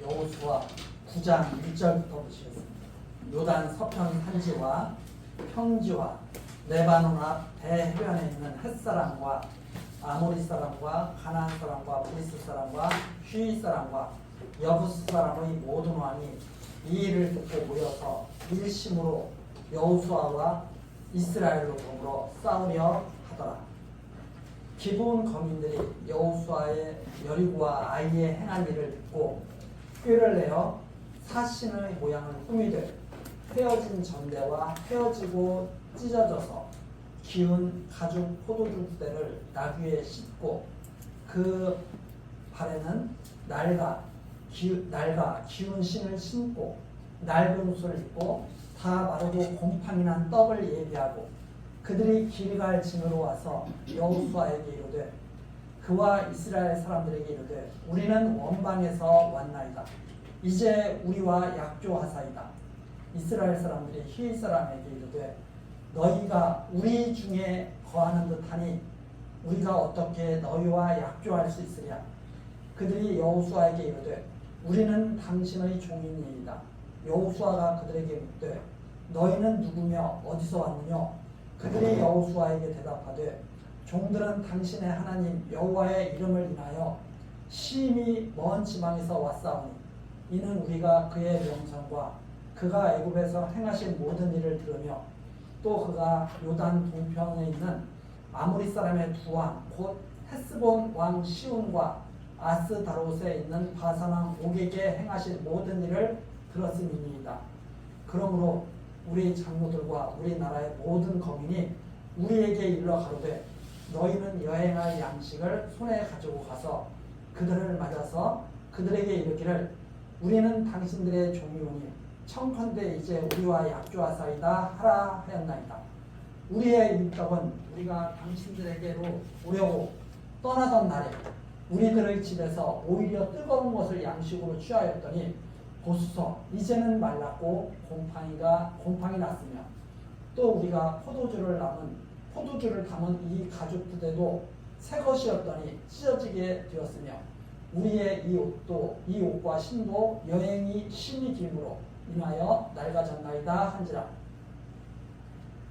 여호수아 9장 1절부터 보시겠습니다. 요단 서편 산지와 평지와 레바논 앞 대해변에 있는 햇사람과 아모리 사람과 가나안 사람과 브리스 사람과 휘 사람과 여부스 사람의 모든 왕이 이 일을 듣고 모여서 일심으로 여호수아와 이스라엘로 더불어 싸우려 하더라. 기브온 거민들이 여호수아의 여리고와 아이의 행한 일을 듣고 꾀를 내어 사신의 모양을 꾸미되 헤어진 전대와 헤어지고 찢어져서 기운 가죽 포도주대를 나귀에 싣고 그 발에는 낡아 기운 신을 신고 낡은 옷을 입고 다 마르고 곰팡이 난 떡을 예비하고 그들이 길갈 진으로 와서 여호수아에게 이르되 그와 이스라엘 사람들에게 이르되 우리는 원방에서 왔나이다. 이제 우리와 약조하사이다. 이스라엘 사람들이 히윗 사람에게 이르되 너희가 우리 중에 거하는 듯하니 우리가 어떻게 너희와 약조할 수 있으랴. 그들이 여호수아에게 이르되 우리는 당신의 종이니이다. 여호수아가 그들에게 묻되 너희는 누구며 어디서 왔느냐. 그들이 여호수아에게 대답하되 종들은 당신의 하나님 여호와의 이름을 인하여 심히 먼 지방에서 왔사오니 이는 우리가 그의 명성과 그가 애굽에서 행하신 모든 일을 들으며 또 그가 요단 동편에 있는 아모리 사람의 두 왕 곧 헤스본 왕 시온과 아스다롯에 있는 바산 왕 옥에게 행하신 모든 일을 들었음이니이다. 그러므로 우리 장로들과 우리나라의 모든 거민이 우리에게 일러 가로되 너희는 여행할 양식을 손에 가지고 가서 그들을 맞아서 그들에게 이르기를 우리는 당신들의 종이오니 청컨대 이제 우리와 약조하사이다 하라 하였나이다. 우리의 일적은 우리가 당신들에게로 오려고 떠나던 날에 우리들의 집에서 오히려 뜨거운 것을 양식으로 취하였더니 보소서 이제는 말랐고 곰팡이 났으며 또 우리가 포도주를 담은 이 가죽 부대도 새 것이었더니 찢어지게 되었으며 우리의 이 옷과 신도 여행이 심히 길므로 인하여 낡아졌나이다 한지라.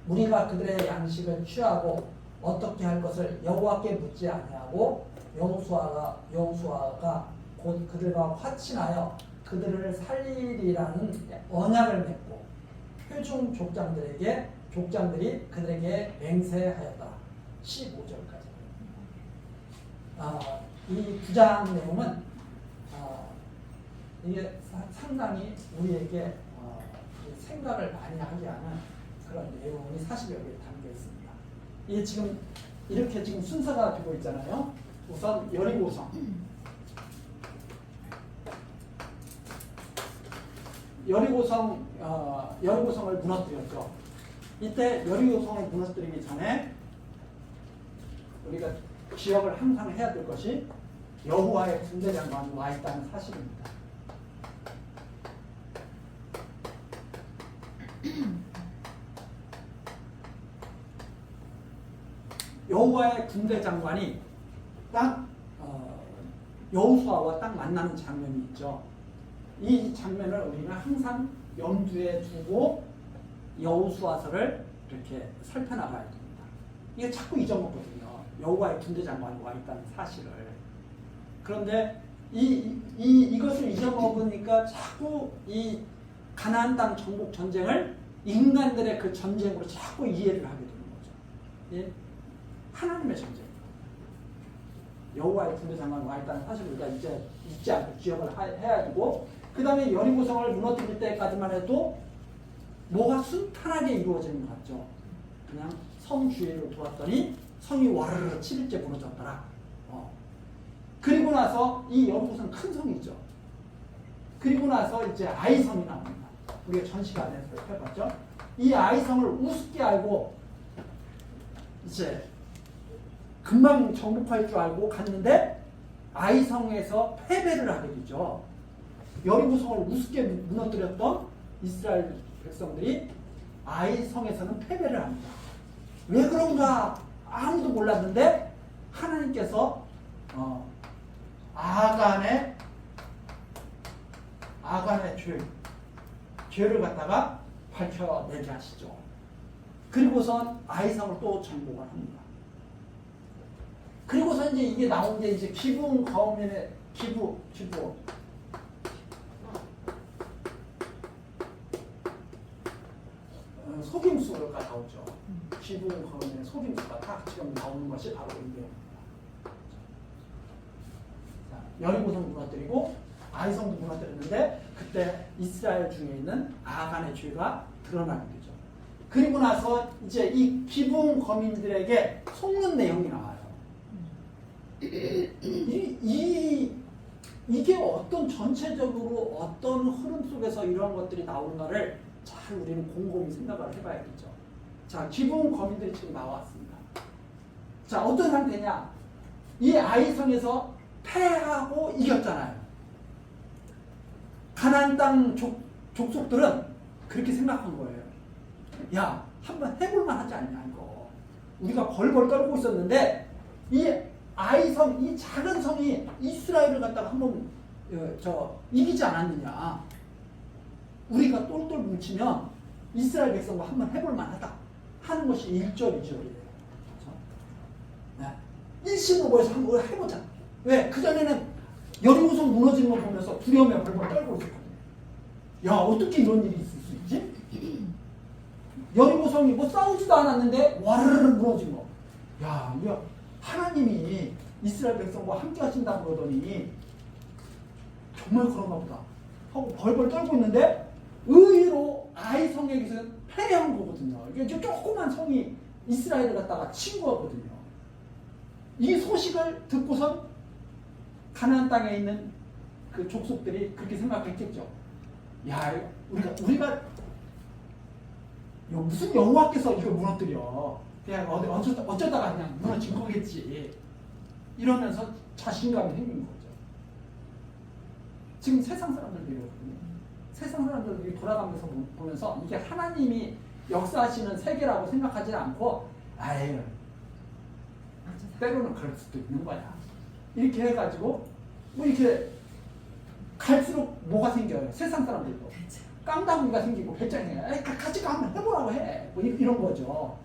우리가 그들의 양식을 취하고 어떻게 할 것을 여호와께 묻지 아니하고 여호수아가 곧 그들과 화친하여 그들을 살리리라는 언약을 맺고 회중 족장들이 그들에게 맹세하였다. 15절까지. 이 9장 내용은 이게 상당히 우리에게 생각을 많이 하게 하는 그런 내용이 40여 개 담겨 있습니다. 이게 지금 이렇게 지금 순서가 되고 있잖아요. 우선 여리고성. 여리고성을 무너뜨렸죠. 이때 여리고성을 무너뜨리기 전에 우리가 기억을 항상 해야 될 것이 여호와의 군대장관이 와 있다는 사실입니다. 여호와의 군대장관이 딱 여호수아와 딱 만나는 장면이 있죠. 이 장면을 우리는 항상 염두에 두고 여호수아서를 이렇게 살펴나가야 됩니다. 이게 자꾸 잊어먹거든요. 여호와의 군대장관이 와 있다는 사실을. 그런데 이것을 잊어먹으니까 자꾸 이 가나안 땅 정복 전쟁을 인간들의 그 전쟁으로 자꾸 이해를 하게 되는 거죠. 예? 하나님의 전쟁. 여호와의 군대장관이 와 있다는 사실을 우리가 이제 잊지 않고 기억을 해야 되고, 그 다음에 여리고성을 무너뜨릴 때까지만 해도 뭐가 순탄하게 이루어지는 것 같죠. 그냥 성 주위를 돌았더니 성이 와르르 7일째 무너졌더라. 그리고 나서 이 여리고성 큰 성이죠. 그리고 나서 이제 아이성이 나옵니다. 우리가 전 시간에 살펴봤죠. 이 아이성을 우습게 알고 이제 금방 정복할 줄 알고 갔는데 아이성에서 패배를 하게 되죠. 여리고성을 우습게 무너뜨렸던 이스라엘 백성들이 아이성에서는 패배를 합니다. 왜 그런가 아무도 몰랐는데 하나님께서 아간의 죄를 갖다가 밝혀내게 하시죠. 그리고선 아이성을 또 정복을 합니다. 그리고서 이제 이게 나온 게 이제 기분 거민의 기부 속임수가 나오죠. 기분 거민의 속임수가 딱 지금 나오는 것이 바로 이게 여리고성 무너뜨리고 아이성도 무너뜨렸는데 그때 이스라엘 중에 있는 아간의 죄가 드러나게 되죠. 그리고 나서 이제 이 기분 거민들에게 속는 내용이 나와요. 이게 어떤 전체적으로 어떤 흐름 속에서 이런 것들이 나오는가를 잘 우리는 곰곰이 생각을 해봐야겠죠. 자, 기분 거민들이 지금 나왔습니다. 자, 어떤 상태냐? 이 아이성에서 패하고 이겼잖아요. 가나안 땅 족속들은 그렇게 생각한 거예요. 야, 한번 해볼만 하지 않냐 이거. 우리가 벌벌 떨고 있었는데 이 아이성, 이 작은 성이 이스라엘을 갖다가 한번 이기지 않았느냐. 우리가 똘똘 뭉치면 이스라엘 백성과 한번 해볼만 하다 하는 것이 1절, 2절이에요. 그렇죠? 네. 일심으로 모여서 한번 해보자. 왜? 그전에는 여리고성 무너지는 걸 보면서 두려움에 벌벌 떨고 있었거든요. 야, 어떻게 이런 일이 있을 수 있지? 여리고성이 뭐 싸우지도 않았는데 와르르 무너진 거. 야, 이거 하나님이 이스라엘 백성과 함께 하신다고 그러더니 정말 그런가 보다 하고 벌벌 떨고 있는데 의외로 아이성에게서는 패배한 거거든요. 이게 조그만 성이 이스라엘을 갖다가 친 거거든요. 이 소식을 듣고선 가나안 땅에 있는 그 족속들이 그렇게 생각했겠죠. 야, 우리가 무슨 여호와께서 이걸 무너뜨려. 그냥 어쩌다가 그냥 무너진 거겠지. 이러면서 자신감이 생긴 거죠. 지금 세상 사람들도 이러거든요. 세상 사람들이 돌아가면서 보면서 이게 하나님이 역사하시는 세계라고 생각하지 않고 아유, 때로는 그럴 수도 있는 거야. 이렇게 해가지고 뭐 이렇게 갈수록 뭐가 생겨요. 세상 사람들도 깡다구리가 생기고 배짱이야. 같이 한번 해보라고 해. 뭐 이런 거죠.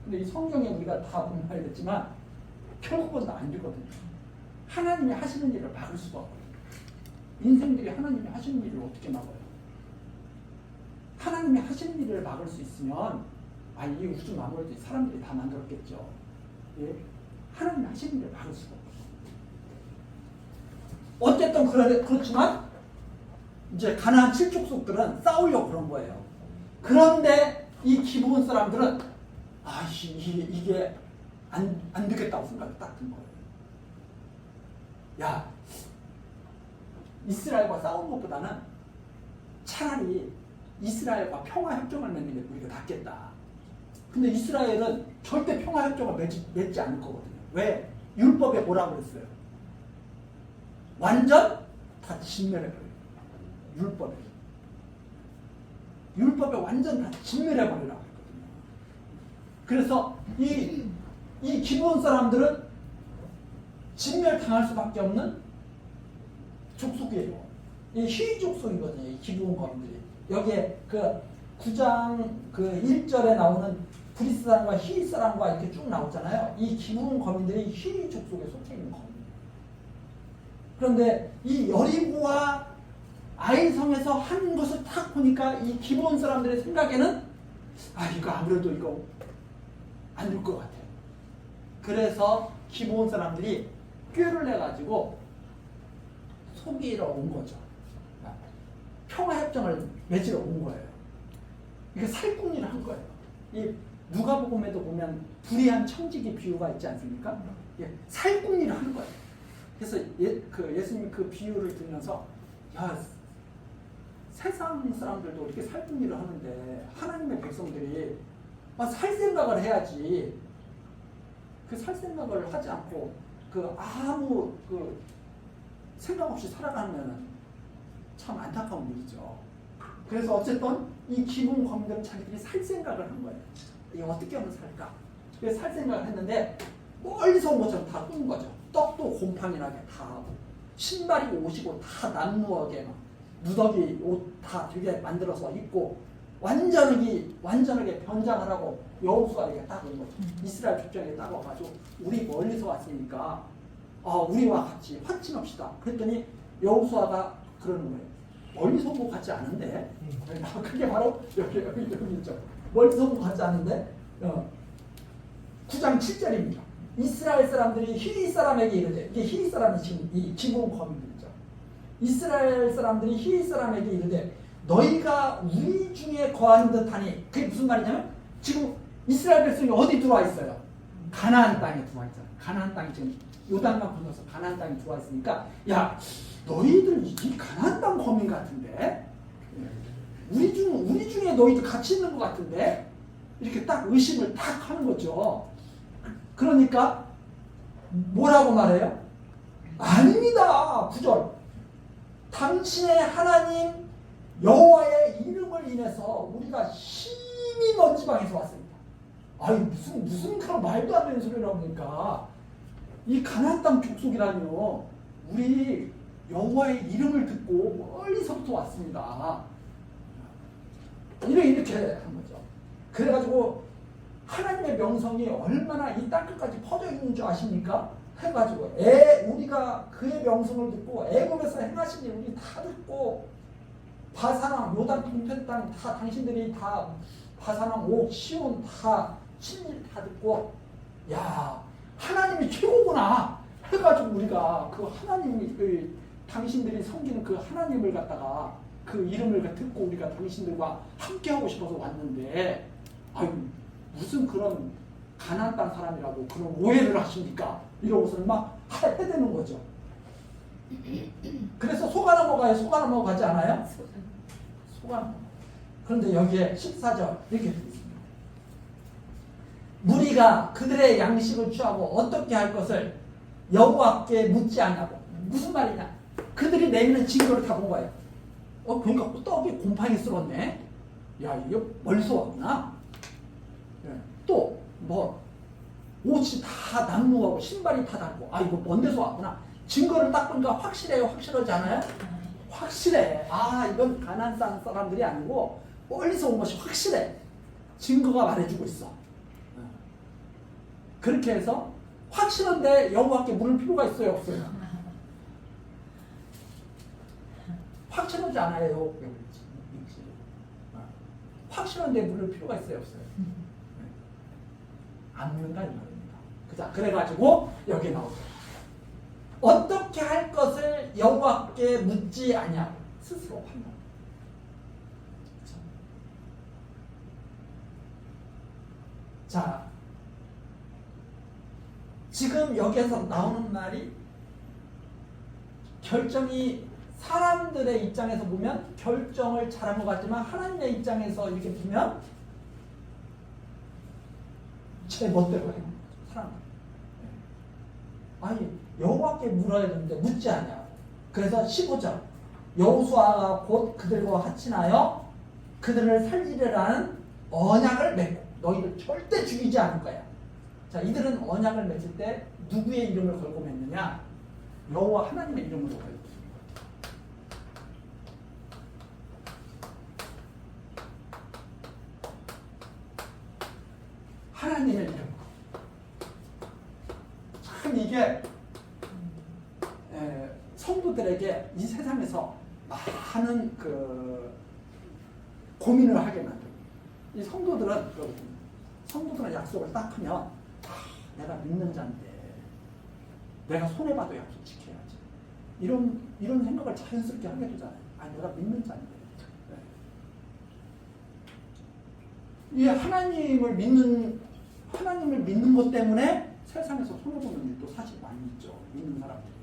근데 이 성경에 우리가 다 보면 알겠지만 결국은 안 되거든요. 하나님이 하시는 일을 막을 수가 없거든요. 인생들이 하나님이 하시는 일을 어떻게 막아요? 하나님이 하시는 일을 막을 수 있으면 이 우주 만물도 사람들이 다 만들었겠죠. 예? 하나님이 하시는 일을 막을 수가 없어요. 어쨌든 그렇지만 이제 가나안 7족속들은 싸우려고 그런 거예요. 그런데 이 기브온 사람들은 이게 안 되겠다고 생각이 딱 든 거예요. 야, 이스라엘과 싸우는 것보다는 차라리 이스라엘과 평화협정을 맺는 게 우리가 낫겠다. 근데 이스라엘은 절대 평화협정을 맺지 않을 거거든요. 왜? 율법에 뭐라고 그랬어요? 완전 다 진멸해버려요. 율법에 완전 다 진멸해버리라고 했거든요. 그래서 이 기브온 사람들은 진멸당할 수밖에 없는 족속이에요. 이 희위 족속이거든요. 이 기브온 거민들이. 여기에 그 9장 그 1절에 나오는 브리스 사람과 희위 사람과 이렇게 쭉 나오잖아요. 이 기브온 거민들이 희위 족속에 속해 있는 거민이에요. 그런데 이 여리고와 아이성에서 한 것을 딱 보니까 이 기브온 사람들의 생각에는 이거 아무래도 이거 안 될 것 같아요. 그래서 기브온 사람들이 꾀를 내가지고 속이러 온 거죠. 평화협정을 맺으러 온 거예요. 이게 살궁리를 한 거예요. 이 누가복음에도 보면 불의한 청지기 비유가 있지 않습니까? 살궁리를 한 거예요. 그래서 예수님이 그 비유를 들으면서 세상 사람들도 이렇게 살궁리를 하는데 하나님의 백성들이 살 생각을 해야지. 그 살 생각을 하지 않고 아무 생각 없이 살아가면 참 안타까운 일이죠. 그래서 어쨌든 이 기분 거민들은 자기들이 살 생각을 한 거예요. 이게 어떻게 하면 살까? 그래서 살 생각을 했는데 멀리서 온 것처럼 다 꾼 거죠. 떡도 곰팡이 나게 다 하고 신발이고 옷이고 다 난무하게 막 누더기 옷 다 되게 만들어서 입고 완전하게 변장을 하고 여호수아가 이렇게 딱 온 거죠. 이스라엘 족장에 딱 와가지고 우리 멀리서 왔으니까 우리와 같이 화친합시다. 그랬더니 여호수아가 그러는 거예요. 멀리서 온 것 같지 않은데 그게 바로 여기 있죠. 멀리서 온 것 같지 않은데 9장 7절입니다. 이스라엘 사람들이 히리 사람에게 이르되, 이게 히리 사람이 지금 이 지붕 거민들이죠. 이스라엘 사람들이 히리 사람에게 이르되 너희가 우리 중에 거하는 듯하니, 그게 무슨 말이냐면 지금 이스라엘 백성이 어디 들어와 있어요? 가나안 땅에 들어와 있잖아요. 가나안 땅이 지금 요단강 건너서 가나안 땅에 들어와 있으니까 야 너희들 이 가나안 땅 거민 같은데 우리 중에 너희들 같이 있는 것 같은데 이렇게 딱 의심을 딱 하는 거죠. 그러니까 뭐라고 말해요? 아닙니다. 9절 당신의 하나님 여호와의 이름을 인해서 우리가 심히 먼 지방에서 왔습니다. 아유 무슨 그런 말도 안 되는 소리를 합니까? 이 가나안 땅 족속이라뇨. 우리 여호와의 이름을 듣고 멀리서부터 왔습니다. 이렇게 한 거죠. 그래가지고 하나님의 명성이 얼마나 이 땅끝까지 퍼져 있는 줄 아십니까? 해가지고 우리가 그의 명성을 듣고 애굽에서 행하신 일 우리 다 듣고 바사랑 요단 동편 땅 다 당신들이 다 바사랑 옥 시온 다 친일 다 듣고 야 하나님이 최고구나 해가지고 우리가 그 하나님이 당신들이 섬기는 그 하나님을 갖다가 그 이름을 듣고 우리가 당신들과 함께 하고 싶어서 왔는데 아유 무슨 그런 가나안 땅 사람이라고 그런 오해를 하십니까? 이러고서는 막 해대는 거죠. 그래서 속아 넘어가지 않아요? 속아 넘어가. 그런데 여기에 14절 이렇게 되어 있습니다. 무리가 그들의 양식을 취하고 어떻게 할 것을 여호와께 묻지 않냐고. 무슨 말이냐? 그들이 내미는 징조를 다 본 거예요. 그러니까 떡이 곰팡이 쓸었네. 야 이게 멀리서 왔구나. 또 뭐 옷이 다 남루하고 신발이 다 닳고 이거 먼 데서 왔구나. 증거를 딱 보니까 확실해요. 확실하지 않아요? 확실해. 이건 가나안 땅 사람들이 아니고 멀리서 온 것이 확실해. 증거가 말해주고 있어. 그렇게 해서 확실한데 여호와께 물을 필요가 있어요? 없어요? 확실하지 않아요. 확실한데 물을 필요가 있어요? 없어요? 안 묻는다 이 말입니다. 그래가지고 여기 나오죠. 어떻게 할 것을 여호와께 묻지 아니하고 스스로 판단. 자, 지금 여기에서 나오는 말이 결정이 사람들의 입장에서 보면 결정을 잘한 것 같지만 하나님의 입장에서 이렇게 보면 제 멋대로 해요. 사람. 여호와께 물어야 되는데 묻지 않냐. 그래서 15절 여호수아가 곧 그들과 합친하여 그들을 살리려는 언약을 맺고 너희를 절대 죽이지 않을 거야. 자, 이들은 언약을 맺을 때 누구의 이름을 걸고 맺느냐? 여호와 하나님의 이름으로 걸고 있습니다. 하나님의 이름. 참 이게 성도들에게 이 세상에서 많은 그 고민을 하게 만듭니다. 이 성도들은 약속을 딱 하면 내가 믿는 자인데 내가 손해봐도 약속 지켜야지. 이런 생각을 자연스럽게 하게 되잖아요. 내가 믿는 자인데. 이 하나님을 믿는 것 때문에 세상에서 손해보는 일도 사실 많이 있죠. 믿는 사람들이.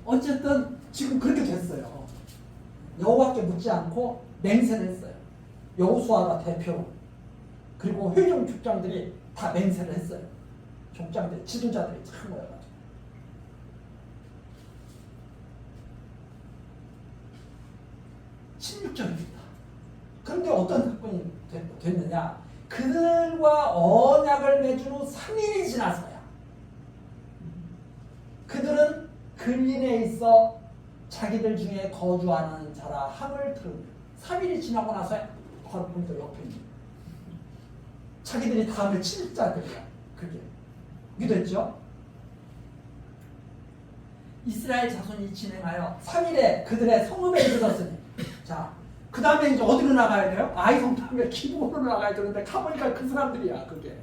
어쨌든 지금 그렇게 됐어요. 여호와께 묻지 않고 맹세를 했어요. 여호수아가 대표로. 그리고 회중 족장들이 다 맹세를 했어요. 족장들, 지도자들이 참 모여가지고. 16절입니다. 그런데 어떤 사건이 됐느냐? 그들과 언약을 맺은 후 3일이 지나서야 그들은 근린에 있어 자기들 중에 거주하는 자라 함을 들은 3일이 지나고 나서 거분들 옆에 있는 자기들이 다음에 칠 자들이야. 그게 됐죠? 이스라엘 자손이 진행하여 3일에 그들의 성읍에 이르렀으니 자, 그 다음에 이제 어디로 나가야 돼요? 아이성 다음에 기브온으로 나가야 되는데 가보니까 그 사람들이야. 그게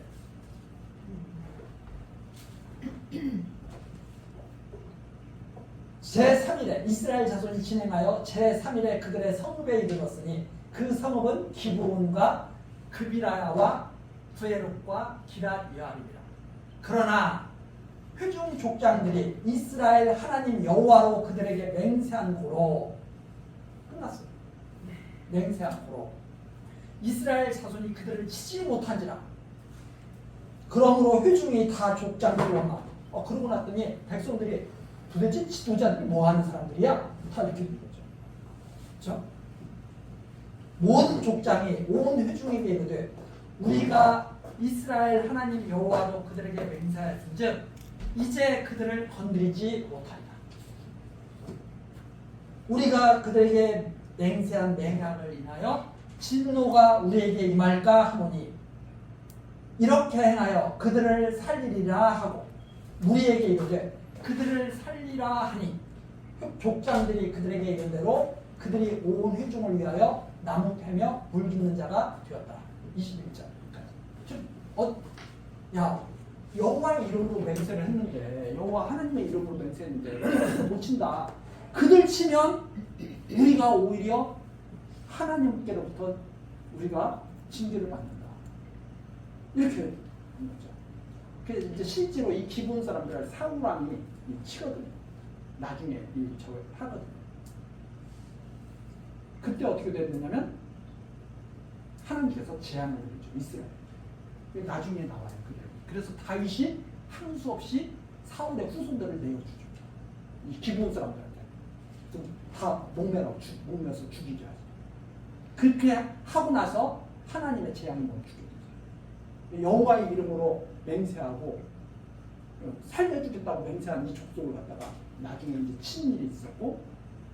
제3일에 이스라엘 자손이 진행하여 제3일에 그들의 성읍에 이르렀으니 그 성읍은 기브온과 그비라와 부에롯과 기랏 여아림이라. 그러나 회중 족장들이 이스라엘 하나님 여호와로 그들에게 맹세한 고로 끝났어요. 맹세한 고로 이스라엘 자손이 그들을 치지 못한지라. 그러므로 회중이 다 족장들로 막 그러고 났더니 백성들이 도대체 지도자들이 뭐 하는 사람들이야? 다 이렇게 된 거죠. 그렇죠? 모든 족장이 온 회중에게 이르되 우리가 이스라엘 하나님 여호와로 그들에게 맹세하였은즉 이제 그들을 건드리지 못하리라. 우리가 그들에게 맹세한 맹약을 인하여 진노가 우리에게 임할까 하노니 이렇게 행하여 그들을 살리리라 하고 우리에게 이르되 그들을 살리라 하니 족장들이 그들에게 이른 대로 그들이 온 회중을 위하여 나무 패며 물 깃는 자가 되었다. 21절까지. 야, 여호와의 이름으로 맹세를 했는데 여호와 하나님의 이름으로 맹세했는데 못 친다. 그들 치면 우리가 오히려 하나님께로부터 우리가 징계를 받는다. 이렇게 한 거죠. 그래서 이제 실제로 이 기브온 사람들을 사울왕이 치거든요. 나중에 저걸 하거든요. 그때 어떻게 됐느냐면 하나님께서 재앙을 내리죠. 이스라엘. 나중에 나와요. 그래서 다윗이 한 수 없이 사울의 후손들을 내어주죠. 이 기브온 사람들한테 다 목매서 죽이죠. 그렇게 하고 나서 하나님의 재앙이 멈추게 되죠. 여호와의 이름으로 맹세하고 살려주겠다고 맹세한 이 족속을 갖다가 나중에 이제 친 일이 있었고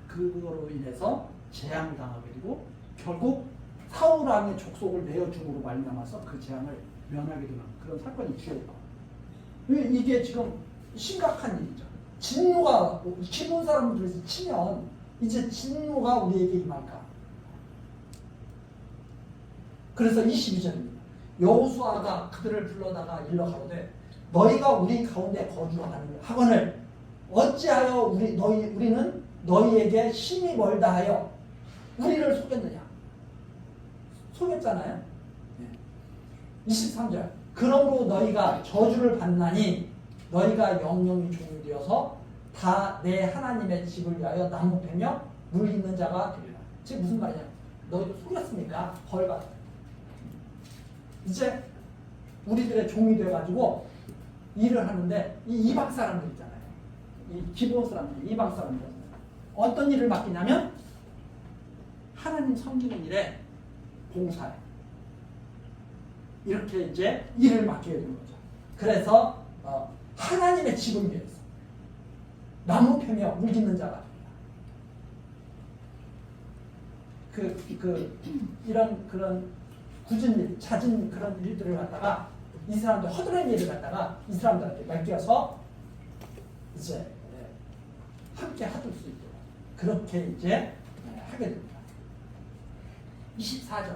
그거로 인해서 재앙을 당하게 되고 결국 사울 왕의 족속을 내어줌으로 말미암아서 그 재앙을 면하게 되는 그런 사건이 뒤에 나와요. 이게 지금 심각한 일이죠. 진노가 기본 사람들에서 치면 이제 진노가 우리에게 임할까. 그래서 22절입니다. 여호수아가 그들을 불러다가 일러 가로되 너희가 우리 가운데 거주하거늘 어찌하여 우리는 너희에게 힘이 멀다 하여 우리를 속였느냐. 속였잖아요. 23절 그러므로 너희가 저주를 받나니 너희가 영영이 종이 되어서 다 내 하나님의 집을 위하여 나무 패며 물 있는 자가 되리라. 지금 무슨 말이냐. 너희도 속였으니까 벌 받아. 이제 우리들의 종이 돼가지고 일을 하는데 이 이방 사람들 있잖아요. 이 기브온 사람들, 이방 사람들 어떤 일을 맡기냐면 하나님 섬기는 일에 봉사해. 이렇게 이제 일을 맡게 되는 거죠. 그래서 하나님의 집을 위해서 나무 패며 물 깃는 자가 됩니다. 이런 그런 굳은 일, 잦은 그런 일들을 갖다가 이 사람들 허드렛 일을 갖다가 이 사람들한테 맡겨서 이제 함께 하실 수 있도록 그렇게 이제 하게 됩니다. 24절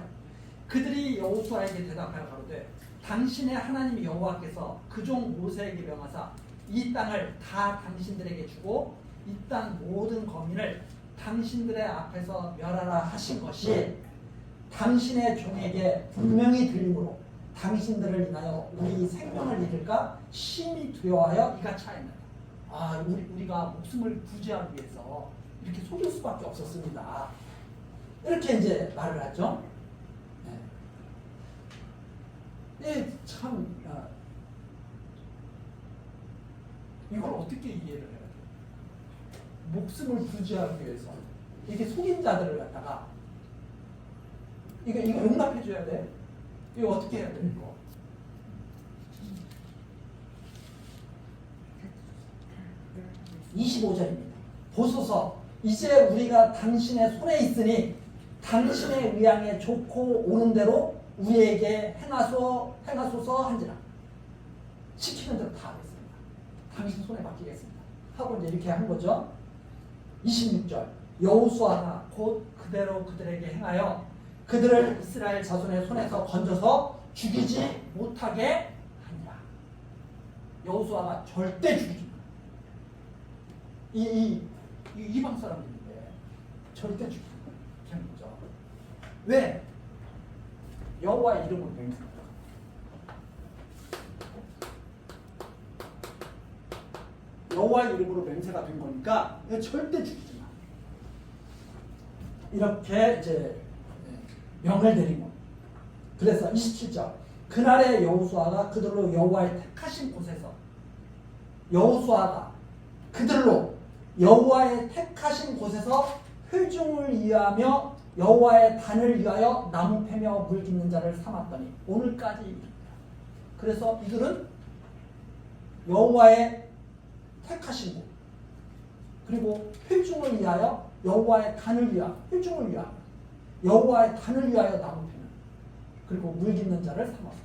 그들이 여호수아에게 대답하여 가로되 당신의 하나님 여호와께서 그 종 모세에게 명하사 이 땅을 다 당신들에게 주고 이 땅 모든 거민을 당신들의 앞에서 멸하라 하신 것이 당신의 종에게 분명히 들림으로 당신들을 인하여 우리 생명을 잃을까 심히 두려워하여 이같이 하였나이다. 우리가 목숨을 부지하기 위해서 이렇게 속일 수밖에 없었습니다. 이렇게 이제 말을 하죠. 참 이걸 어떻게 이해를 해야 돼요? 목숨을 부지하기 위해서 이렇게 속인 자들을 갖다가 이거 용납해 줘야 돼. 이거 어떻게 해야 돼? 이거 25절입니다. 보소서 이제 우리가 당신의 손에 있으니 당신의 의향에 좋고 오는 대로 우리에게 행하소서 한지라. 시키는 대로 다 하겠습니다. 당신 손에 맡기겠습니다. 하고 이제 이렇게 한 거죠. 26절 여호수아가 곧 그대로 그들에게 행하여 그들을 이스라엘 자손의 손에서 건져서 죽이지 못하게 하니라. 여호수아가 절대 죽이지 마. 이 이방 사람들인데 절대 죽이지 마. 거죠. 왜? 여호와의 이름으로 맹세한다. 여호와의 이름으로 맹세가 된 거니까 절대 죽이지 마. 이렇게 이제 명을 내리고. 그래서 27절 그날의 여호수아가 그들로 여호와의 택하신 곳에서 여호수아가 그들로 여호와의 택하신 곳에서 회중을 위하며 여호와의 단을 위하여 나무 패며 물 깃는 자를 삼았더니 오늘까지 이릅니다. 그래서 이들은 여호와의 택하신 곳 그리고 회중을 위하여 여호와의 단을 위하여 회중을 위하여 여호와의 단을 위하여 나무 패는 그리고 물 깃는 자를 삼았어.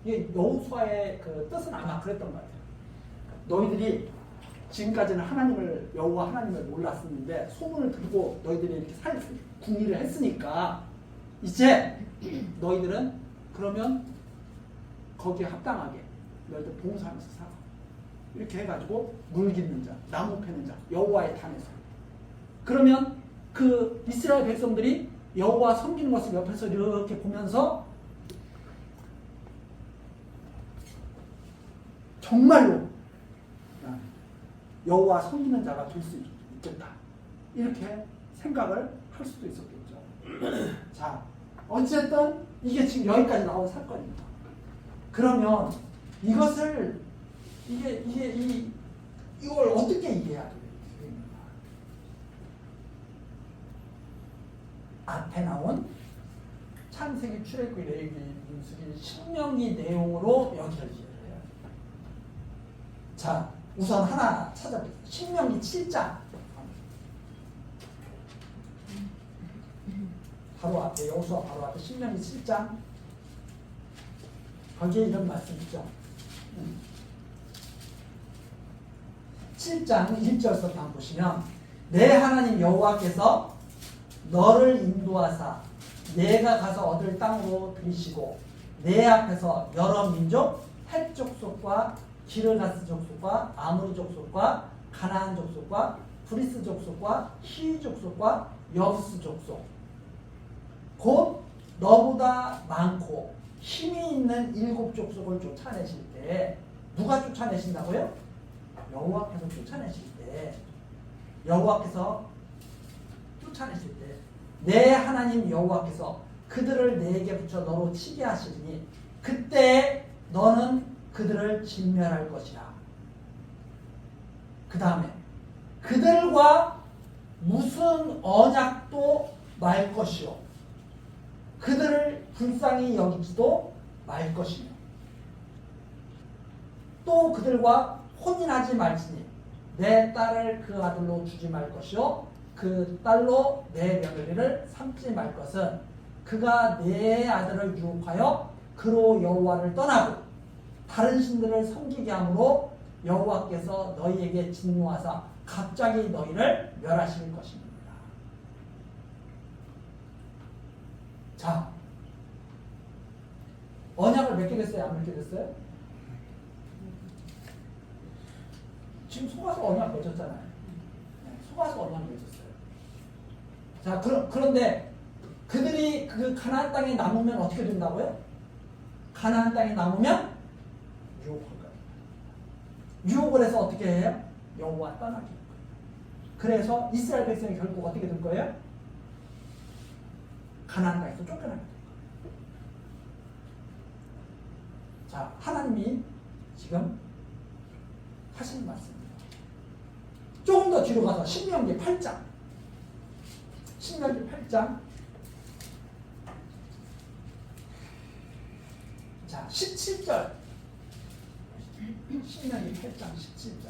이게 여호수아의 그 뜻은 아마 그랬던 것 같아요. 너희들이 지금까지는 하나님을 여호와 하나님을 몰랐었는데 소문을 듣고 너희들이 이렇게 궁리를 했으니까 이제 너희들은 그러면 거기에 합당하게 너희들 봉사하면서 살아. 이렇게 해가지고 물 깃는 자, 나무 패는 자, 여호와의 단에서. 그러면 그 이스라엘 백성들이 여호와 섬기는 것을 옆에서 이렇게 보면서 정말로 여호와 섬기는 자가 될 수 있겠다. 이렇게 생각을 할 수도 있었겠죠. 자, 어쨌든 이게 지금 여기까지 나온 사건입니다. 그러면 이것을 이걸 어떻게 이해해야 되는가? 앞에 나온 창세기, 출애굽기, 레위기, 민수기, 신명기 내용으로 여기를 이해해요. 자, 우선 하나 찾아보세요. 신명기 7장. 바로 앞에 여호수아 바로 앞에 신명기 7장. 거기에 이런 말씀 있죠. 7장 1절부터 한번 보시면 내 하나님 여호와께서 너를 인도하사 내가 가서 얻을 땅으로 들이시고 내 앞에서 여러 민족 헷 족속과 기르가스 족속과 아모리 족속과 가나안 족속과 브리스 족속과 히위 족속과 여부스 족속 곧 너보다 많고 힘이 있는 7 족속을 쫓아내실 때 누가 쫓아내신다고요? 여호와께서 쫓아내실 때 여호와께서 쫓아내실 때 내 하나님 여호와께서 그들을 내게 붙여 너로 치게 하시니 그때 너는 그들을 진멸할 것이라. 그 다음에 그들과 무슨 언약도 말 것이요 그들을 불쌍히 여기지도 말 것이며 또 그들과 혼인하지 말지니 내 딸을 그 아들로 주지 말 것이요 그 딸로 내 며느리를 삼지 말 것은 그가 내 아들을 유혹하여 그로 여호와를 떠나고 다른 신들을 섬기게 함으로 여호와께서 너희에게 진노하사 갑자기 너희를 멸하실 것입니다. 자, 언약을 맺게 됐어요? 안 맺게 됐어요? 지금 속아서 언약 맺었잖아요. 속아서 언약 맺었어요. 자, 그런데 그들이 그 가나안 땅에 남으면 어떻게 된다고요? 가나안 땅에 남으면 유혹할 거예요. 유혹을 해서 어떻게 해요? 여호와 떠나게. 그래서 이스라엘 백성이 결국 어떻게 될 거예요? 가나안 땅에서 쫓겨나게 될 거예요. 자, 하나님이 지금 하시는 말씀입니다. 조금 더 뒤로 가서 신명기 8장. 신명기 8장. 자, 17절. 신명기 8장 17절.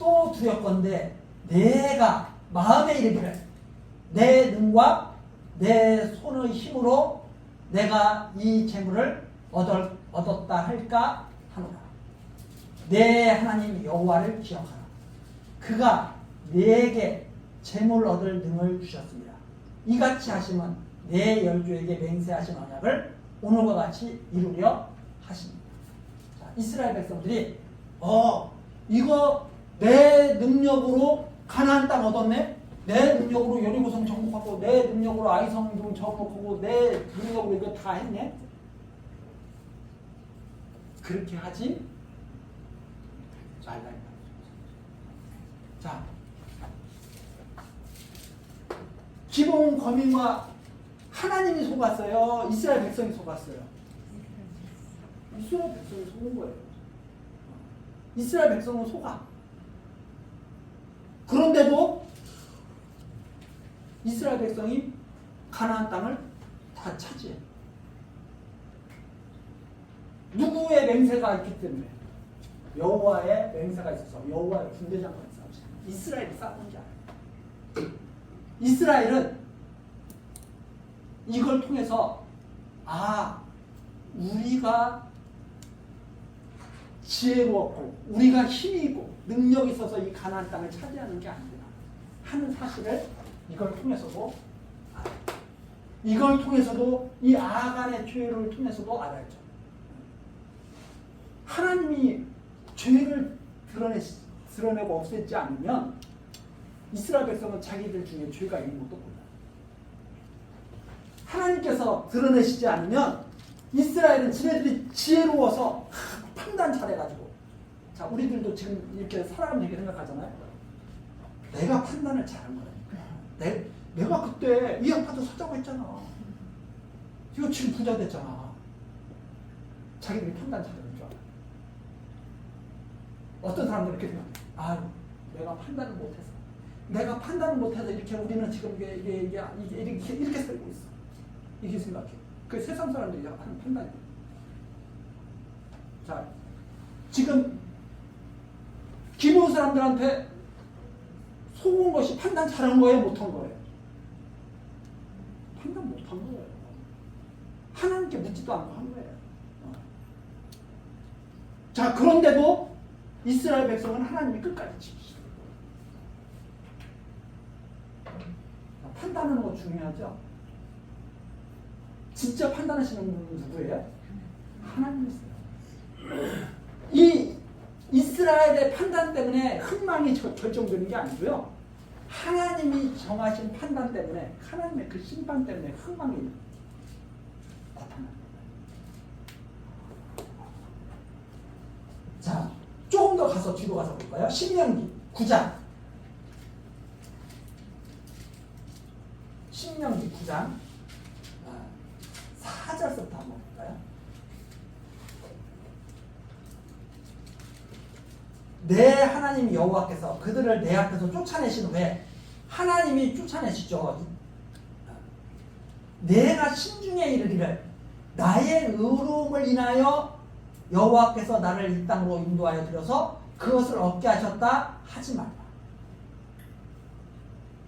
또 두렵건대 내가 마음에 이르기를 내 능과 내 손의 힘으로 내가 이 재물을 얻었다 할까 하노라. 내 하나님 여호와를 기억하라. 그가 내게 재물 얻을 능을 주셨습니다. 이같이 하시면 내 열조에게 맹세하신 언약을 오늘과 같이 이루려 하십니다. 자, 이스라엘 백성들이 이거 내 능력으로 가나안 땅 얻었네. 내 능력으로 여리고성 정복하고 내 능력으로 아이성 정복하고 내 능력으로 이거 다 했네. 그렇게 하지 말라. 자, 기본 거민과 하나님이 속았어요? 이스라엘 백성이 속았어요? 이스라엘 백성이 속은 거예요. 이스라엘 백성은 속아. 그런데도 이스라엘 백성이 가나안 땅을 다 차지해. 누구의 맹세가 있기 때문에? 여호와의 맹세가 있어서 여호와의 군대장관이 싸우지. 이스라엘이 싸우는 게 아니에요. 이스라엘은 이걸 통해서 우리가 지혜로웠고 우리가 힘이 있고 능력이 있어서 이 가나안 땅을 차지하는 게 아니구나 하는 사실을 이걸 통해서도 알아요. 이걸 통해서도 이 아간의 죄를 통해서도 알아야죠. 하나님이 죄를 드러내고 없앴지 않으면 이스라엘 백성은 자기들 중에 죄가 있는 것도 몰라요. 하나님께서 드러내시지 않으면 이스라엘은 지네들이 지혜로워서 판단 잘해가지고, 자, 우리들도 지금 이렇게 살아가면서 이렇게 생각하잖아요. 내가 판단을 잘한 거라니까. 내가 그때 이 아파트 사자고 했잖아. 이거 지금 부자 됐잖아. 자기들이 판단 잘하는 줄 알아. 어떤 사람들은 이렇게 생각해. 내가 판단을 못해서. 내가 판단을 못해서 이렇게 우리는 지금 이렇게 살고 있어. 이렇게 생각해. 그 세상 사람들이 하는 판단이에요. 자, 지금 기본 사람들한테 속은 것이 판단 잘한 거예요, 못한 거예요? 판단 못한 거예요. 하나님께 묻지도 않고 한 거예요. 자, 그런데도 이스라엘 백성은 하나님이 끝까지 지키시는 거예요. 판단하는 거 중요하죠? 진짜 판단하시는 분은 누구예요? 하나님이세요. 이 이스라엘의 판단 때문에 흥망이 결정되는 게 아니고요. 하나님이 정하신 판단 때문에, 하나님의 그 심판 때문에 흥망이 나타납니다. 자, 조금 더 가서 뒤로 가서 볼까요? 신명기 9장. 신명기 9장 4절부터 한번 볼까요? 내 하나님 여호와께서 그들을 내 앞에서 쫓아내신 후에, 하나님이 쫓아내시죠. 내가 신중에 이르기를 나의 의로움을 인하여 여호와께서 나를 이 땅으로 인도하여 들여서 그것을 얻게 하셨다 하지 말라.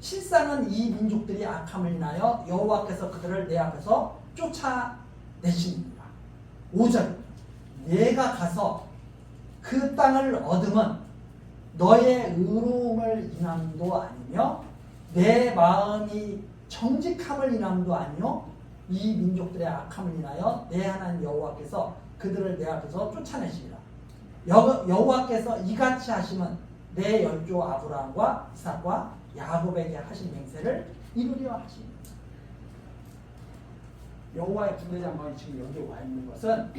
실상은 이 민족들이 악함을 인하여 여호와께서 그들을 내 앞에서 쫓아내십니다. 5절, 내가 가서 그 땅을 얻으면 너의 의로움을 인함도 아니며 내 마음이 정직함을 인함도 아니요 이 민족들의 악함을 인하여 내 하나님 여호와께서 그들을 내 앞에서 쫓아내시리라. 여호와께서 이같이 하시면 내 열조 아브라함과 이삭과 야곱에게 하신 맹세를 이루려 하십니다. 여호와의 군대장관이 지금 여기에 와 있는 것은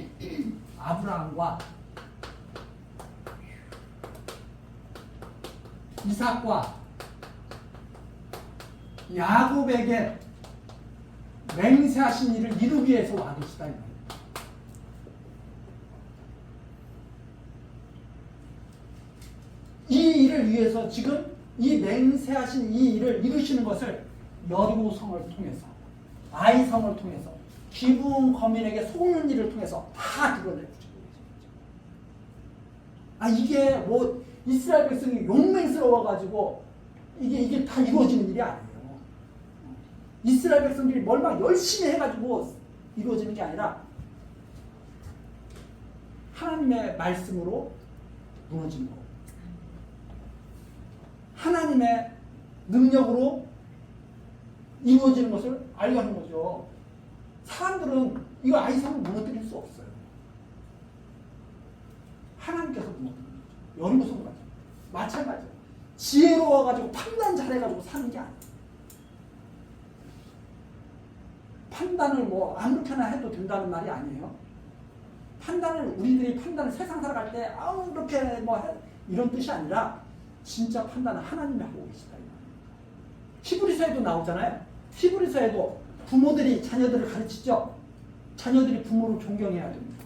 아브라함과 이삭과 야곱에게 맹세하신 일을 이루기 위해서 와 계시다. 이 일을 위해서 지금 이 맹세하신 이 일을 이루시는 것을 여리고성을 통해서, 아이성을 통해서, 기브온 거민에게 속는 일을 통해서 다 드러내주시고 계십니다. 이게 뭐 이스라엘 백성이 용맹스러워가지고 이게 다 이루어지는 일이 아니에요. 이스라엘 백성들이 막 열심히 해가지고 이루어지는 게 아니라 하나님의 말씀으로 무너지는 거. 하나님의 능력으로 이루어지는 것을 알게 하는 거죠. 사람들은 이거 아이상을 무너뜨릴 수 없어요. 하나님께서 무너뜨리는 거죠. 여리고성 마찬가지예요. 지혜로워가지고 판단 잘해가지고 사는 게 아니에요. 판단을 뭐 아무렇게나 해도 된다는 말이 아니에요. 판단을 우리들이 판단을 세상 살아갈 때 그렇게 뭐 이런 뜻이 아니라 진짜 판단은 하나님이 하고 계시다. 히브리서에도 나오잖아요. 히브리서에도 부모들이 자녀들을 가르치죠. 자녀들이 부모를 존경해야 됩니다.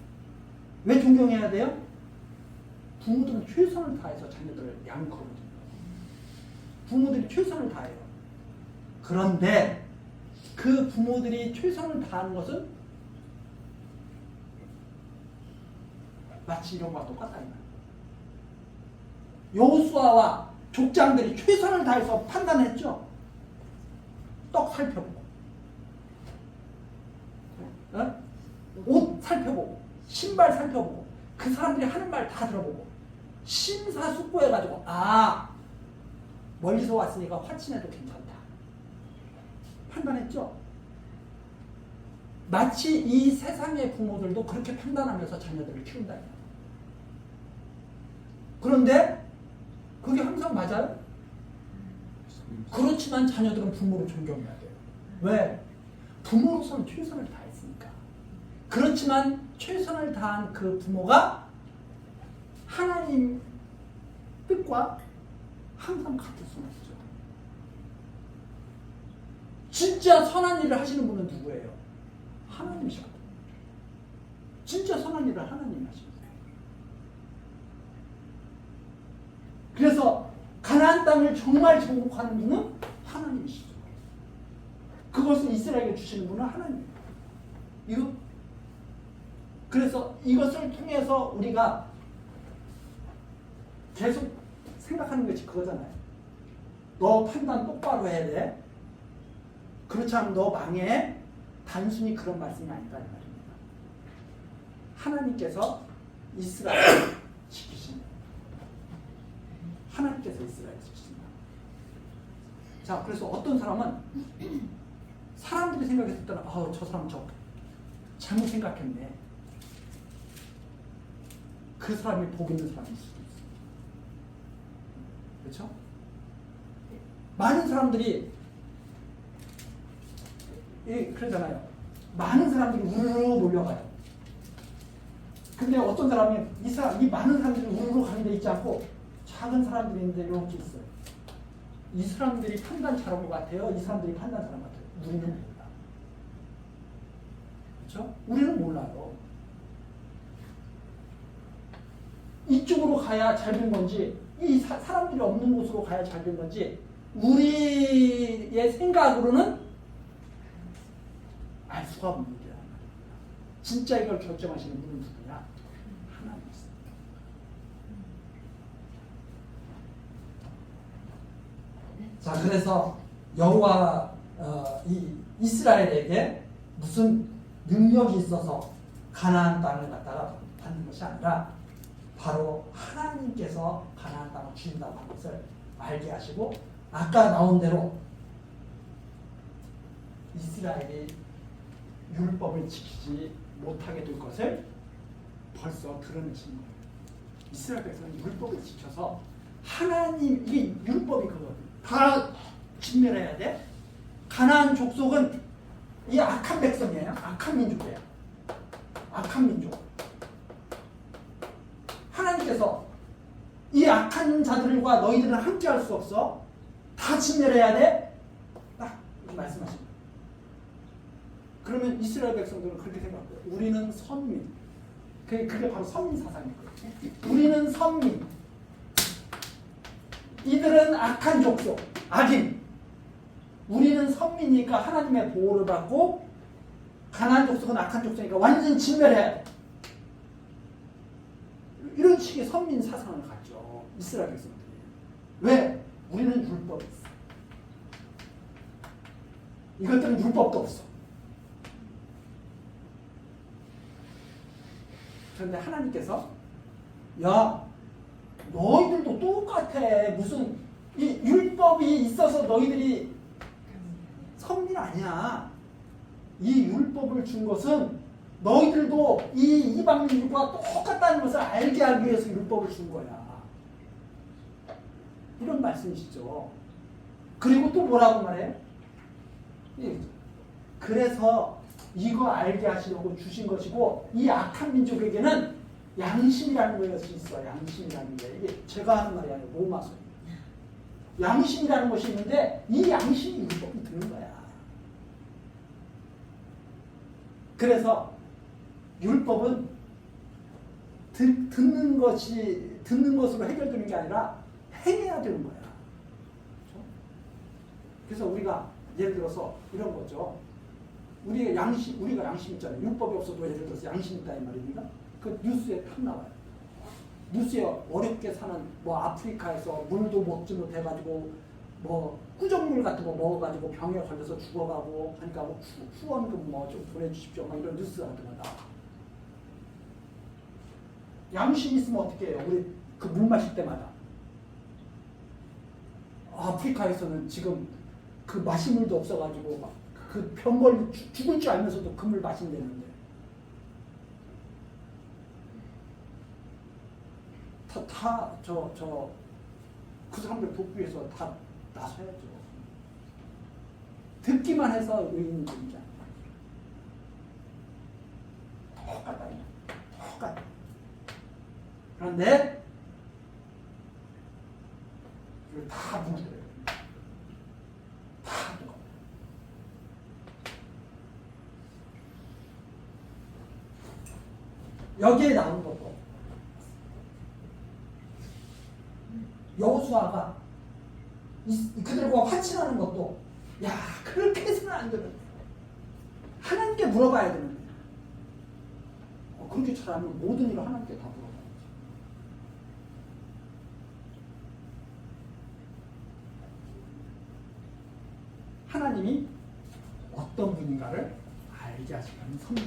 왜 존경해야 돼요? 부모들은 최선을 다해서 자녀들을 양육하거든요. 부모들이 최선을 다해요. 그런데 그 부모들이 최선을 다하는 것은 마치 이런 것과 똑같다. 여호수아와 족장들이 최선을 다해서 판단했죠. 떡 살펴보고, 옷 살펴보고, 신발 살펴보고, 그 사람들이 하는 말 다 들어보고, 심사숙고해가지고 멀리서 왔으니까 화친해도 괜찮다. 판단했죠. 마치 이 세상의 부모들도 그렇게 판단하면서 자녀들을 키운다. 그런데 그게 항상 맞아요? 그렇지만 자녀들은 부모를 존경해야 돼요. 왜? 부모로서는 최선을 다했으니까. 그렇지만 최선을 다한 그 부모가 하나님 뜻과 항상 같을 수는 없죠. 진짜 선한 일을 하시는 분은 누구예요? 하나님이시거든요. 진짜 선한 일을 하나님이 하십니다. 그래서 가나안 땅을 정말 정복하는 분은 하나님이시죠. 그것을 이스라엘에게 주시는 분은 하나님입니다. 이거 그래서 이것을 통해서 우리가 계속 생각하는 것이 그거잖아요. 너 판단 똑바로 해야 돼. 그렇지 않으면 너 망해. 단순히 그런 말씀이 아니다 이 말입니다. 하나님께서 이스라엘을 지키신다. 하나님께서 이스라엘을 지키신다. 자, 그래서 어떤 사람은 사람들이 생각했을 때는 저 사람 잘못 생각했네. 그 사람이 복 있는 사람일 수도 있어요. 그렇죠? 많은 사람들이 그러잖아요. 많은 사람들이 우르르 몰려가요. 근데 어떤 사람이 이 많은 사람들이 우르르 가는 데 있지 않고 작은 사람들이 있는데 이렇게 있어요. 이 사람들이 판단 잘한 것 같아요. 이 사람들이 판단 잘한 것 같아요. 우리는 몰라. 그렇죠? 우리는 몰라요. 이쪽으로 가야 잘 된 건지 이 사람들이 없는 곳으로 가야 잘 된 건지 우리의 생각으로는 알 수가 없는 거야. 진짜 이걸 결정하시는 분은 누구냐? 하나님이십니다. 자, 그래서 여호와 이 이스라엘에게 무슨 능력이 있어서 가나안 땅을 갖다가 받는 것이 아니라 바로 하나님께서 가나안 땅을 주신다고 하는 것을 알게 하시고 아까 나온 대로 이스라엘이 율법을 지키지 못하게 될 것을 벌써 드러내신 거예요. 이스라엘 백성은 율법을 지켜서 하나님 이게 율법이 그거거든요. 다 진멸해야 돼. 가나안 족속은 이 악한 백성이에요. 악한 민족이에요. 악한 민족. 하나님께서 이 악한 자들과 너희들은 함께할 수 없어. 다 진멸해야 돼. 딱 이렇게 말씀하십니다. 그러면 이스라엘 백성들은 그렇게 생각해요. 우리는 선민. 그게 바로 선민 사상이거든요. 우리는 선민. 이들은 악한 족속, 악인. 우리는 선민이니까 하나님의 보호를 받고 가나안 족속은 악한 족속이니까 완전히 진멸해야 돼. 이런 식의 선민 사상을 갖죠. 이스라엘 백성들이. 왜? 우리는 율법이 있어. 이것들은 율법도 없어. 그런데 하나님께서 야, 너희들도 똑같아. 무슨 이 율법이 있어서 너희들이 선민 아니야. 이 율법을 준 것은 너희들도 이 이방인들과 똑같다는 것을 알게 하기 위해서 율법을 준 거야. 이런 말씀이시죠. 그리고 또 뭐라고 말해요? 그래서 이거 알게 하시려고 주신 것이고 이 악한 민족에게는 양심이라는 것이 있어. 양심이라는 게. 이게 제가 하는 말이 아니고 로마서. 양심이라는 것이 있는데 이 양심이 율법이 드는 거야. 그래서 율법은 듣는 것으로 해결되는 게 아니라 행해야 되는 거야. 그렇죠? 그래서 우리가 예를 들어서 이런 거죠. 우리가 양심 있잖아요. 율법이 없어도 예를 들어서 양심 있다 이 말입니다. 그 뉴스에 탁 나와요. 뉴스에 어렵게 사는 뭐 아프리카에서 물도 먹지 못해가지고 뭐 구정물 같은 거 먹어가지고 병에 걸려서 죽어가고 하니까 뭐 후원금 뭐 좀 보내주십시오. 막 이런 뉴스 같은 거 나와. 양심 있으면 어떻게 해요? 우리 그 물 마실 때마다. 아프리카에서는 지금 그 마실 물도 없어가지고 막 그 병 걸려 죽을 줄 알면서도 그 물 마신다는데. 그 사람들 돕기 위해서 다 나서야죠. 듣기만 해서 의인이 되지 않아요. 똑같다. 똑같다. 그런데 이걸 다 무너뜨려요. 다 무너뜨려요. 여기에 나온 것도 여호수아가 그들과 화친하는 것도 야 그렇게 해서는 안 되는데 하나님께 물어봐야 되는데 그렇게 잘하면 모든 일을 하나님께 다 물어봐야지. 하나님이 어떤 분인가를 알게 하시는 선물.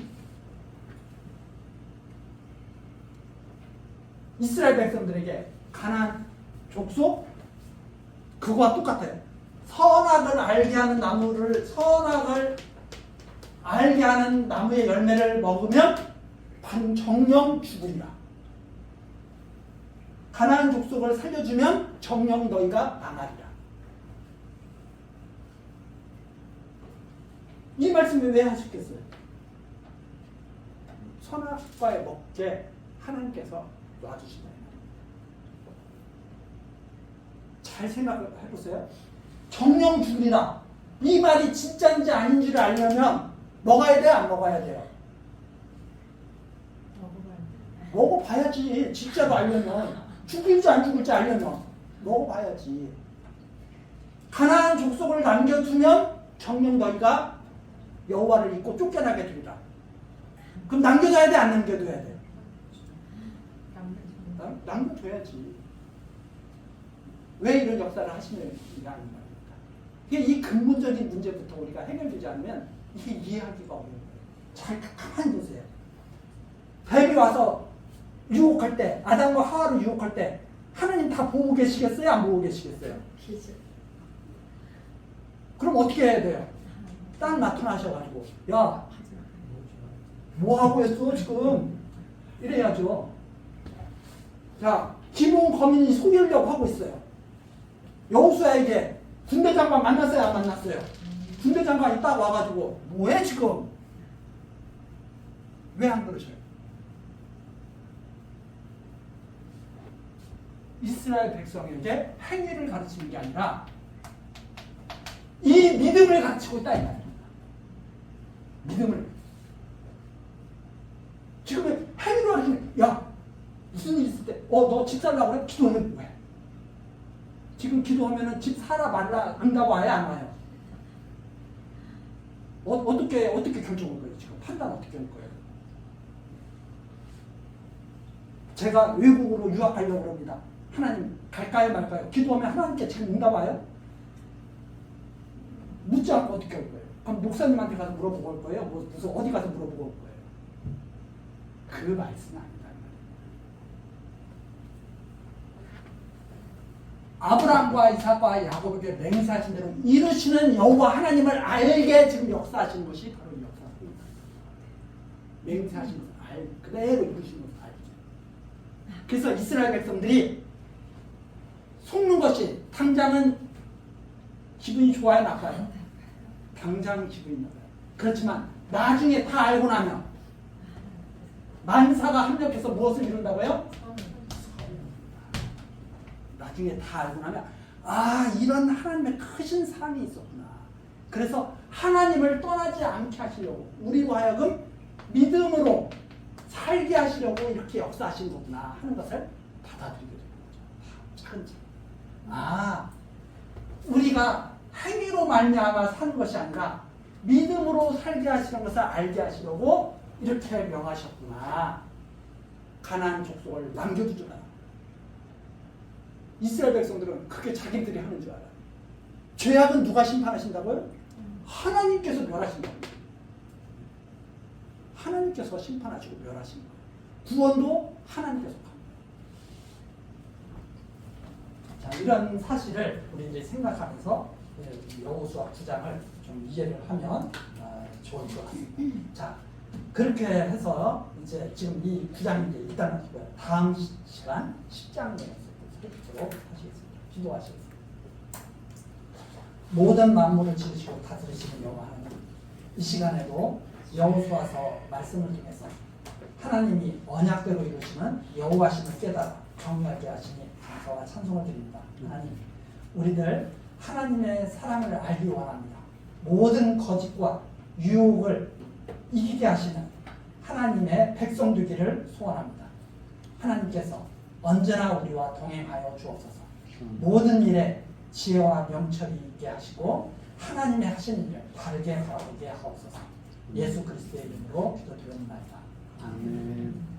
이스라엘 백성들에게 가나안 족속 그거와 똑같아요. 선악을 알게 하는 선악을 알게 하는 나무의 열매를 먹으면 정령 죽으리라. 가나안 족속을 살려주면 정령 너희가 망하리라. 이 말씀을 왜 하셨겠어요? 선악과에 먹게 하나님께서 놔주신다. 잘 생각해보세요. 정령 죽으리라. 이 말이 진짜인지 아닌지를 알려면 먹어야 돼? 안 먹어야 돼요? 먹어봐야지. 진짜로 알려면. 죽을지 안 죽을지 알려면 먹어봐야지. 가나안 족속을 남겨두면 정령 너희가 여호와를 잊고 쫓겨나게 되리라. 그럼 남겨줘야 돼? 안 남겨둬야 돼? 남겨줘야지. 왜 이런 역사를 하시느냐는 말입니다. 이 근본적인 문제부터 우리가 해결되지 않으면 이게 이해하기가 어려운 거예요. 잘 가만히 보세요. 뱀이 와서 유혹할 때, 아담과 하와를 유혹할 때 하나님 다 보고 계시겠어요? 안 보고 계시겠어요? 그럼 어떻게 해야 돼요? 딱 나타나셔가지고 야, 뭐하고 했어 지금? 이래야죠. 자, 기본 거민이 속이려고 하고 있어요. 여호수아에게 군대 장관 만났어요? 안 만났어요? 군대 장관이 딱 와가지고 뭐해 지금? 왜 안 그러셔요? 이스라엘 백성에게 행위를 가르치는 게 아니라 이 믿음을 가르치고 있다 이 말입니다. 믿음을. 지금 행위를 가르치는 야 무슨 일 있을 때 너 집 살라고 그래? 기도하면 왜? 지금 기도하면은 집 사라 말라 그런다고 와요? 안 와요? 어떻게 결정할 거예요? 지금 판단 어떻게 할 거예요? 제가 외국으로 유학하려고 합니다. 하나님 갈까요 말까요? 기도하면 하나님께 지금 응답 와요? 묻지 않고 어떻게 할 거예요? 그럼 목사님한테 가서 물어보고 올 거예요? 무슨 어디 가서 물어보고 올 거예요? 그 말씀은 아니다. 아브라함과 이삭과 야곱에게 맹세하신 대로 이루시는 여호와 하나님을 알게 지금 역사하시는 것이 바로 이 역사입니다. 맹세하신 것을 그대로 이루신 것을 알죠. 그래서 이스라엘 백성들이 속는 것이 당장은 기분이 좋아요, 나빠요? 당장 기분이 나빠요. 그렇지만 나중에 다 알고 나면 만사가 합력해서 무엇을 이룬다고요? 나중에 다 알고 나면 이런 하나님의 크신 사랑이 있었구나. 그래서 하나님을 떠나지 않게 하시려고 우리로 하여금 믿음으로 살게 하시려고 이렇게 역사하신 거구나 하는 것을 받아들이게 되는 거죠. 차근차근. 우리가 행위로 말미암아 사는 것이 아니라 믿음으로 살게 하시는 것을 알게 하시려고 이렇게 명하셨구나. 가나안 족속을 남겨두지 마라. 이스라엘 백성들은 그게 자기들이 하는 줄 알아요. 죄악은 누가 심판하신다고요? 하나님께서 멸하신다고요. 하나님께서 심판하시고 멸하신 거예요. 구원도 하나님께서 합니다. 자, 이런 사실을 우리 이제 생각하면서 여호수아 9장을 좀 이해를 하면 좋을 것 같습니다. 자, 그렇게 해서 이제 지금 이 9장인데 일단은 다음 시간 10장에 살피도록 하시겠습니다. 기도하시겠습니다. 모든 만물을 지으시고 다스리시는 여호와 하나님, 이 시간에도 여호수아서 말씀을 통해서 하나님이 언약대로 이루시는 여호와심을 깨달아 경외하게 하시니 감사와 찬송을 드립니다. 하나님, 우리들 하나님의 사랑을 알기 원합니다. 모든 거짓과 유혹을 이기게 하시는 하나님의 백성 되기를 소원합니다. 하나님께서 언제나 우리와 동행하여 주옵소서. 모든 일에 지혜와 명철이 있게 하시고 하나님의 하시는 일을 바르게 바라보게 하옵소서. 예수 그리스도의 이름으로 기도드립니다. 아멘.